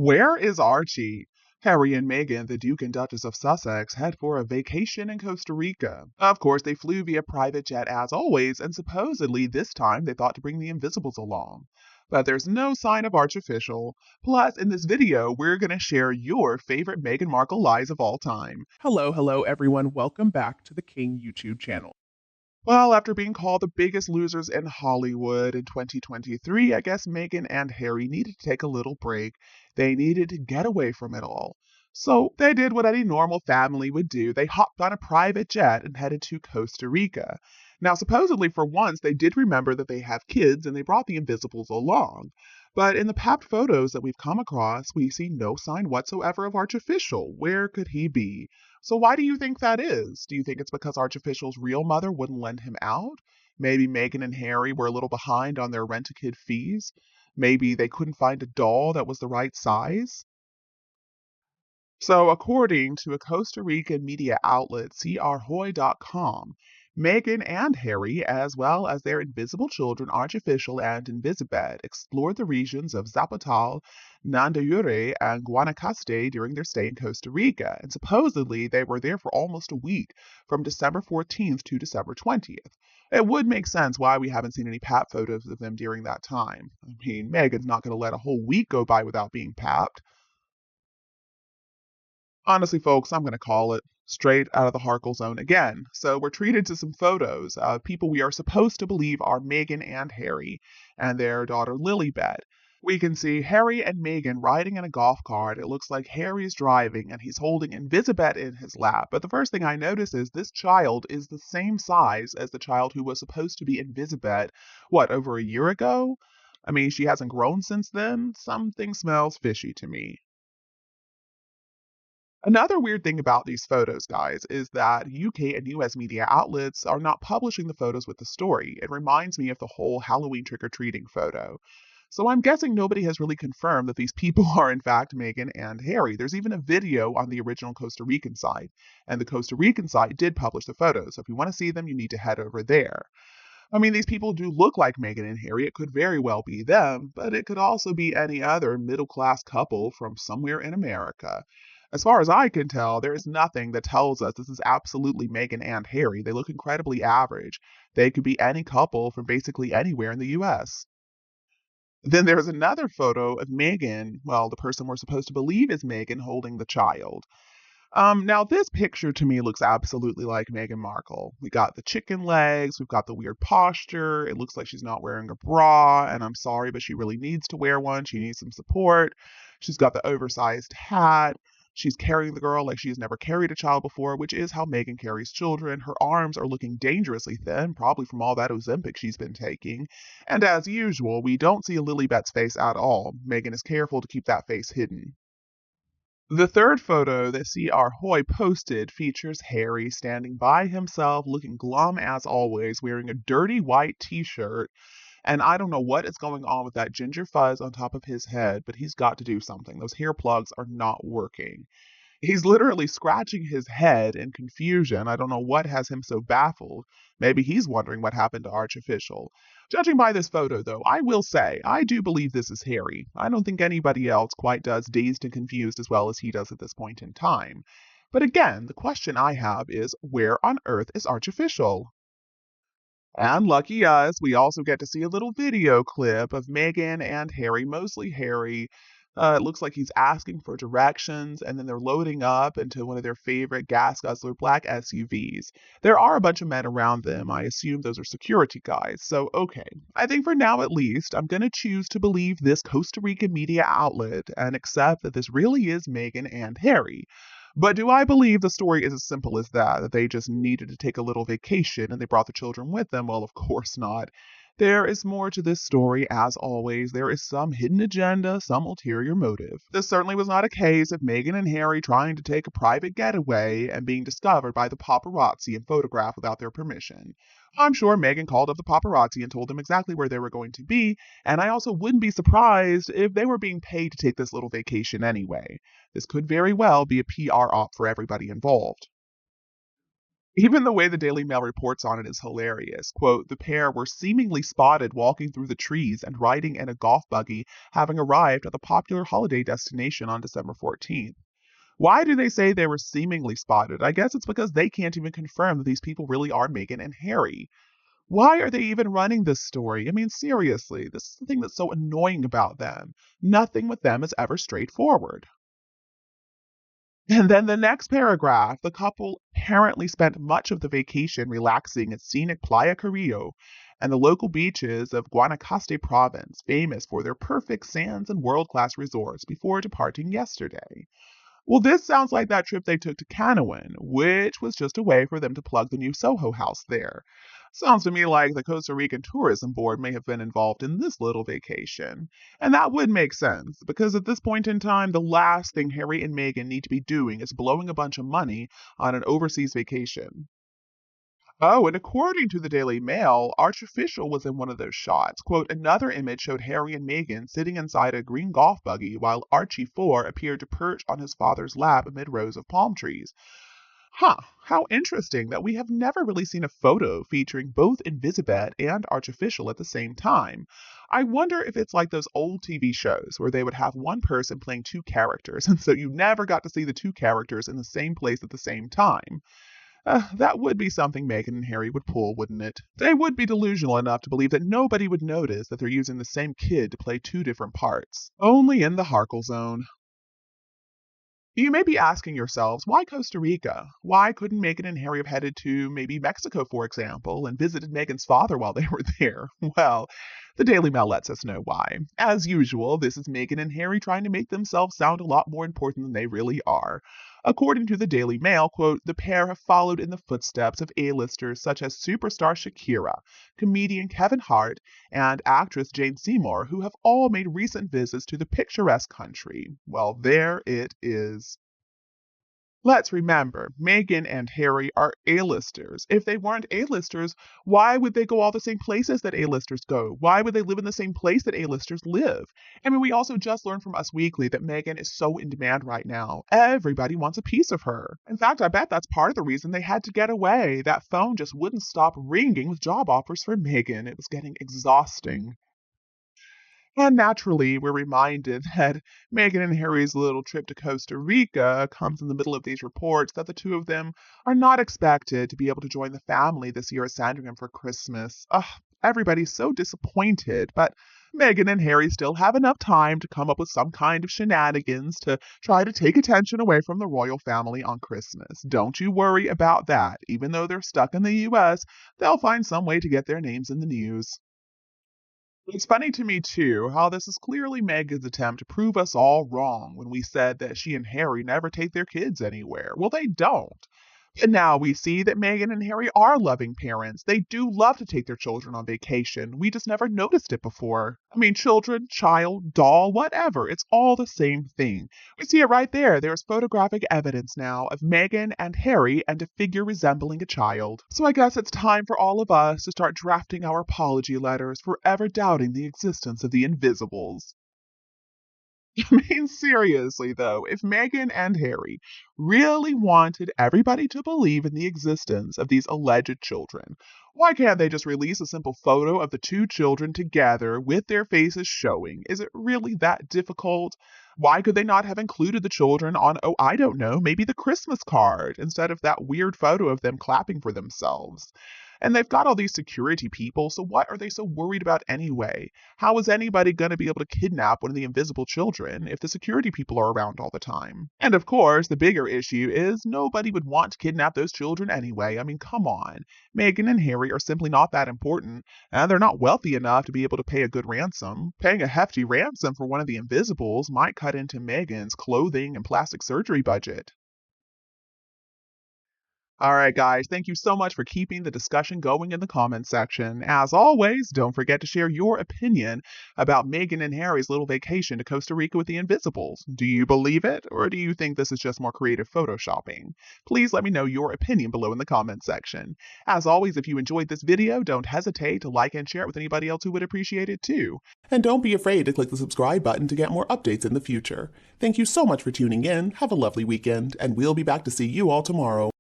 Where is Archie? Harry and Meghan, the Duke and Duchess of Sussex, head for a vacation in Costa Rica. Of course, they flew via private jet as always, and supposedly this time they thought to bring the Invisibles along. But there's no sign of Archie. Plus, in this video, we're going to share your favorite Meghan Markle lies of all time. Hello, everyone. Welcome back to the King YouTube channel. Well, after being called the biggest losers in Hollywood in 2023, I guess Meghan and Harry needed to take a little break. They needed to get away from it all. So they did what any normal family would do. They hopped on a private jet and headed to Costa Rica. Now, supposedly for once, they did remember that they have kids and they brought the Invisibles along. But in the papped photos that we've come across, we see no sign whatsoever of Archie. Where could he be? So why do you think that is? Do you think it's because Archie's real mother wouldn't lend him out? Maybe Meghan and Harry were a little behind on their rent-a-kid fees? Maybe they couldn't find a doll that was the right size? So, according to a Costa Rican media outlet, crhoy.com, Meghan and Harry, as well as their invisible children, Artificial and Invisibed, explored the regions of Zapotal, Nandayure, and Guanacaste during their stay in Costa Rica, and supposedly they were there for almost a week, from December 14th to December 20th. It would make sense why we haven't seen any pap photos of them during that time. I mean, Meghan's not going to let a whole week go by without being papped. Honestly, folks, I'm going to call it straight out of the Harkle zone again. So we're treated to some photos of people we are supposed to believe are Meghan and Harry and their daughter Lilibet. We can see Harry and Meghan riding in a golf cart. It looks like Harry's driving and he's holding Invisibet in his lap. But the first thing I notice is this child is the same size as the child who was supposed to be Invisibet, what, over a year ago? I mean, she hasn't grown since then. Something smells fishy to me. Another weird thing about these photos, guys, is that UK and US media outlets are not publishing the photos with the story. It reminds me of the whole Halloween trick-or-treating photo. So I'm guessing nobody has really confirmed that these people are in fact Meghan and Harry. There's even a video on the original Costa Rican site, and the Costa Rican site did publish the photos. So if you want to see them, you need to head over there. I mean, these people do look like Meghan and Harry. It could very well be them, but it could also be any other middle-class couple from somewhere in America. As far as I can tell, there is nothing that tells us this is absolutely Meghan and Harry. They look incredibly average. They could be any couple from basically anywhere in the US. Then there's another photo of Meghan, well, the person we're supposed to believe is Meghan holding the child. Now this picture to me looks absolutely like Meghan Markle. We got the chicken legs, we've got the weird posture, it looks like she's not wearing a bra, and I'm sorry, but she really needs to wear one. She needs some support. She's got the oversized hat. She's carrying the girl like she has never carried a child before, which is how Meghan carries children. Her arms are looking dangerously thin, probably from all that Ozempic she's been taking. And as usual, we don't see Lilibet's face at all. Meghan is careful to keep that face hidden. The third photo that C.R. Hoy posted features Harry standing by himself, looking glum as always, wearing a dirty white t-shirt, and I don't know what is going on with that ginger fuzz on top of his head, but he's got to do something. Those hair plugs are not working. He's literally scratching his head in confusion. I don't know what has him so baffled. Maybe he's wondering what happened to Archie. Judging by this photo, though, I will say, I do believe this is Harry. I don't think anybody else quite does dazed and confused as well as he does at this point in time. But again, the question I have is, where on earth is Archie? And lucky us, we also get to see a little video clip of Meghan and Harry, mostly Harry. It looks like he's asking for directions, and then they're loading up into one of their favorite gas guzzler black SUVs. There are a bunch of men around them. I assume those are security guys. So, okay. I think for now at least, I'm going to choose to believe this Costa Rican media outlet and accept that this really is Meghan and Harry. But do I believe the story is as simple as that they just needed to take a little vacation and they brought the children with them? Well, of course not. There is more to this story, as always. There is some hidden agenda, some ulterior motive. This certainly was not a case of Meghan and Harry trying to take a private getaway and being discovered by the paparazzi and photographed without their permission. I'm sure Meghan called up the paparazzi and told them exactly where they were going to be, and I also wouldn't be surprised if they were being paid to take this little vacation anyway. This could very well be a PR op for everybody involved. Even the way the Daily Mail reports on it is hilarious. Quote, the pair were seemingly spotted walking through the trees and riding in a golf buggy, having arrived at the popular holiday destination on December 14th. Why do they say they were seemingly spotted? I guess it's because they can't even confirm that these people really are Meghan and Harry. Why are they even running this story? I mean, seriously, this is the thing that's so annoying about them. Nothing with them is ever straightforward. And then the next paragraph, the couple apparently spent much of the vacation relaxing at scenic Playa Carrillo and the local beaches of Guanacaste province, famous for their perfect sands and world-class resorts, before departing yesterday. Well, this sounds like that trip they took to Canoan, which was just a way for them to plug the new Soho house there. Sounds to me like the Costa Rican Tourism Board may have been involved in this little vacation. And that would make sense, because at this point in time, the last thing Harry and Meghan need to be doing is blowing a bunch of money on an overseas vacation. Oh, and according to the Daily Mail, Archofficial was in one of those shots. Quote, another image showed Harry and Meghan sitting inside a green golf buggy while Archie 4 appeared to perch on his father's lap amid rows of palm trees. Huh, how interesting that we have never really seen a photo featuring both Invisibed and Archofficial at the same time. I wonder if it's like those old TV shows where they would have one person playing two characters, and so you never got to see the two characters in the same place at the same time. That would be something Meghan and Harry would pull, wouldn't it? They would be delusional enough to believe that nobody would notice that they're using the same kid to play two different parts. Only in the Harkle zone. You may be asking yourselves, why Costa Rica? Why couldn't Meghan and Harry have headed to maybe Mexico, for example, and visited Meghan's father while they were there? Well, the Daily Mail lets us know why. As usual, this is Meghan and Harry trying to make themselves sound a lot more important than they really are. According to the Daily Mail, quote, the pair have followed in the footsteps of A-listers such as superstar Shakira, comedian Kevin Hart, and actress Jane Seymour, who have all made recent visits to the picturesque country. Well, there it is. Let's remember, Meghan and Harry are A-listers. If they weren't A-listers, why would they go all the same places that A-listers go? Why would they live in the same place that A-listers live? I mean, we also just learned from Us Weekly that Meghan is so in demand right now. Everybody wants a piece of her. In fact, I bet that's part of the reason they had to get away. That phone just wouldn't stop ringing with job offers for Meghan. It was getting exhausting. And naturally, we're reminded that Meghan and Harry's little trip to Costa Rica comes in the middle of these reports that the two of them are not expected to be able to join the family this year at Sandringham for Christmas. Ugh, everybody's so disappointed, but Meghan and Harry still have enough time to come up with some kind of shenanigans to try to take attention away from the royal family on Christmas. Don't you worry about that. Even though they're stuck in the US, they'll find some way to get their names in the news. It's funny to me, too, how this is clearly Meghan's attempt to prove us all wrong when we said that she and Harry never take their kids anywhere. Well, they don't. And now we see that Meghan and Harry are loving parents. They do love to take their children on vacation. We just never noticed it before. I mean, children, child, doll, whatever. It's all the same thing. We see it right there. There's photographic evidence now of Meghan and Harry and a figure resembling a child. So I guess it's time for all of us to start drafting our apology letters for ever doubting the existence of the Invisibles. I mean, seriously, though, if Meghan and Harry really wanted everybody to believe in the existence of these alleged children, why can't they just release a simple photo of the two children together with their faces showing? Is it really that difficult? Why could they not have included the children on, oh, I don't know, maybe the Christmas card instead of that weird photo of them clapping for themselves? And they've got all these security people, so what are they so worried about anyway? How is anybody going to be able to kidnap one of the invisible children if the security people are around all the time? And of course, the bigger issue is nobody would want to kidnap those children anyway. I mean, come on. Meghan and Harry are simply not that important, and they're not wealthy enough to be able to pay a good ransom. Paying a hefty ransom for one of the invisibles might cut into Meghan's clothing and plastic surgery budget. All right, guys, thank you so much for keeping the discussion going in the comments section. As always, don't forget to share your opinion about Meghan and Harry's little vacation to Costa Rica with the Invisibles. Do you believe it, or do you think this is just more creative photoshopping? Please let me know your opinion below in the comments section. As always, if you enjoyed this video, don't hesitate to like and share it with anybody else who would appreciate it too. And don't be afraid to click the subscribe button to get more updates in the future. Thank you so much for tuning in, have a lovely weekend, and we'll be back to see you all tomorrow.